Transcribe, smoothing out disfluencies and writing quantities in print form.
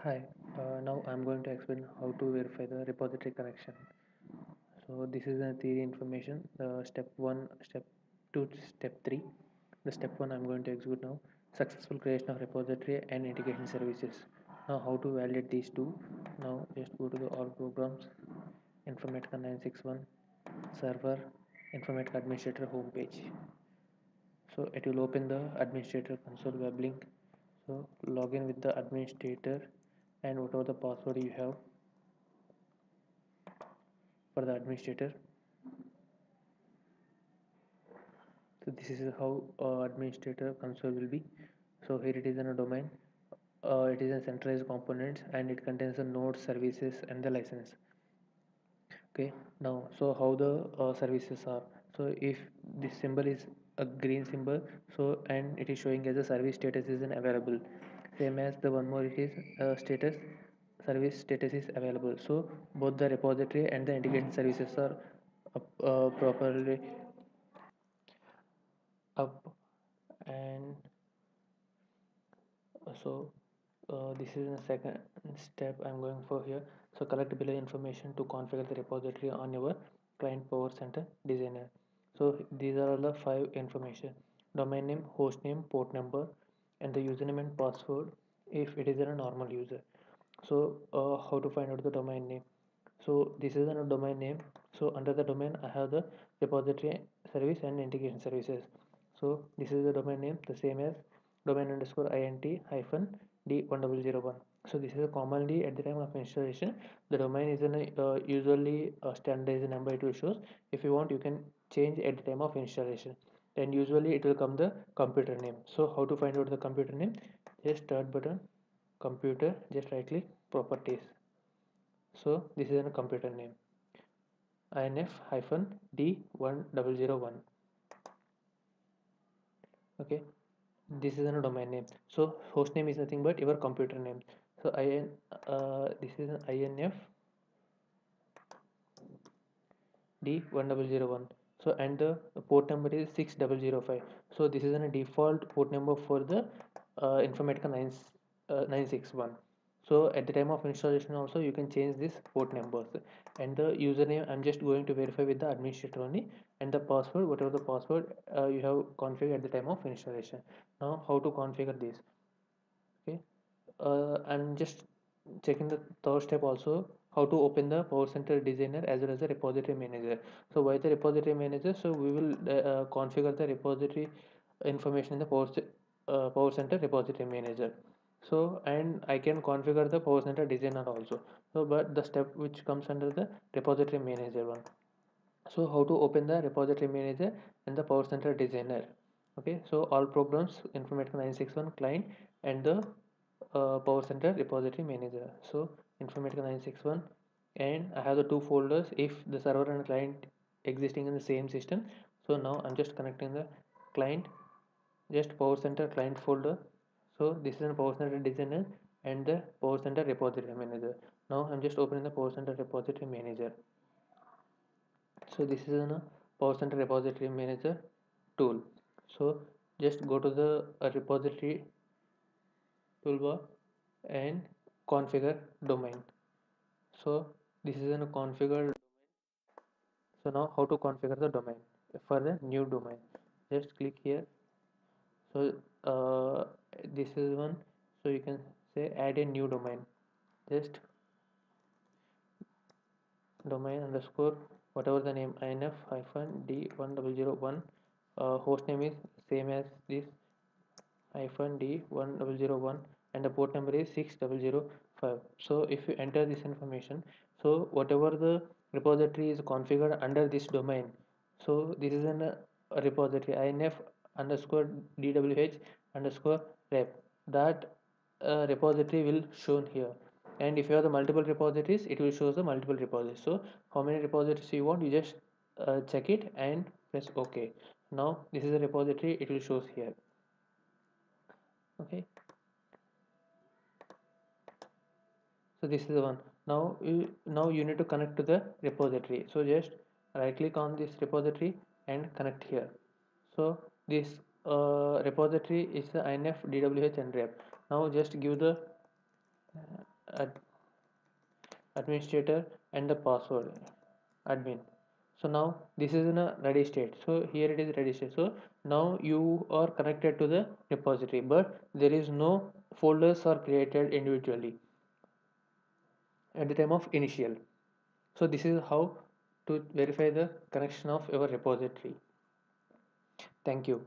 Hi, now I'm going to explain how to verify the repository connection. So this is a theory information. Step 1, step 2, step 3. The step 1 I'm going to execute now. Successful creation of repository and integration services. Now how to validate these two. Now just go to the all programs, Informatica 961, server, Informatica administrator homepage. So it will open the administrator console web link. So log in with the administrator and whatever the password you have for the administrator. So this is how administrator console will be. So here it is in a domain. It is a centralized component and it contains the nodes, services and the license. Okay, now so how the services are. So if this symbol is a green symbol, so and it is showing as a service status is available, same as the one more it is status service status is available. So both the repository and the integration services are properly up. And so this is the second step I'm going for here. So collect below information to configure the repository on your client power center designer. So these are all the five information: domain name, host name, port number, and the username and password if it is a normal user. So how to find out the domain name? So this is a domain name. So under the domain I have the repository service and integration services. So this is the domain name, the same as domain underscore int hyphen d1001. So this is a commonly at the time of installation. The domain is usually a standardized number it will shows. If you want, you can change at the time of installation. Then usually it will come the computer name. So how to find out the computer name? Just start button, computer, just right click, properties. So this is a computer name, inf hyphen d1001. Okay, this is a domain name. So host name is nothing but your computer name. So this is an inf d1001. So and the port number is 6005. So this is a default port number for the Informatica 961. So at the time of installation also you can change this port numbers. And the username I'm just going to verify with the administrator only, and the password whatever the password you have configured at the time of installation. Now how to configure this? Okay, I'm just checking the third step also, how to open the power center designer as well as the repository manager. So why the repository manager? So we will configure the repository information in the power center repository manager. So and I can configure the power center designer also. So but the step which comes under the repository manager one. So how to open the repository manager and the power center designer? Okay, so all programs Informatica 961 client and the power center repository manager. So Informatica 961, and I have the two folders if the server and client existing in the same system. So now I'm just connecting the client, just power center client folder. So this is a power center designer and the power center repository manager. Now I'm just opening the power center repository manager. So this is a power center repository manager tool. So just go to the repository toolbar and configure domain. So this is a configure. So now how to configure the domain for the new domain? Just click here. So this is one. So you can say add a new domain. Just domain underscore whatever the name inf hyphen d1001. Host name is same as this hyphen d1001 and the port number is 6005. So if you enter this information, so whatever the repository is configured under this domain, so this is a repository inf underscore dwh underscore rep, that repository will shown here. And if you have the multiple repositories, it will show the multiple repositories. So how many repositories you want, you just check it and press ok. Now this is a repository, it will shows here. Okay, so this is the one. Now you need to connect to the repository. So just right click on this repository and connect here. So this repository is the inf dwh and rep. Now just give the ad- administrator and the password admin. So now this is in a ready state, so here it is ready state. So now you are connected to the repository, but there is no folders are created individually at the time of initial. So this is how to verify the connection of your repository. Thank you.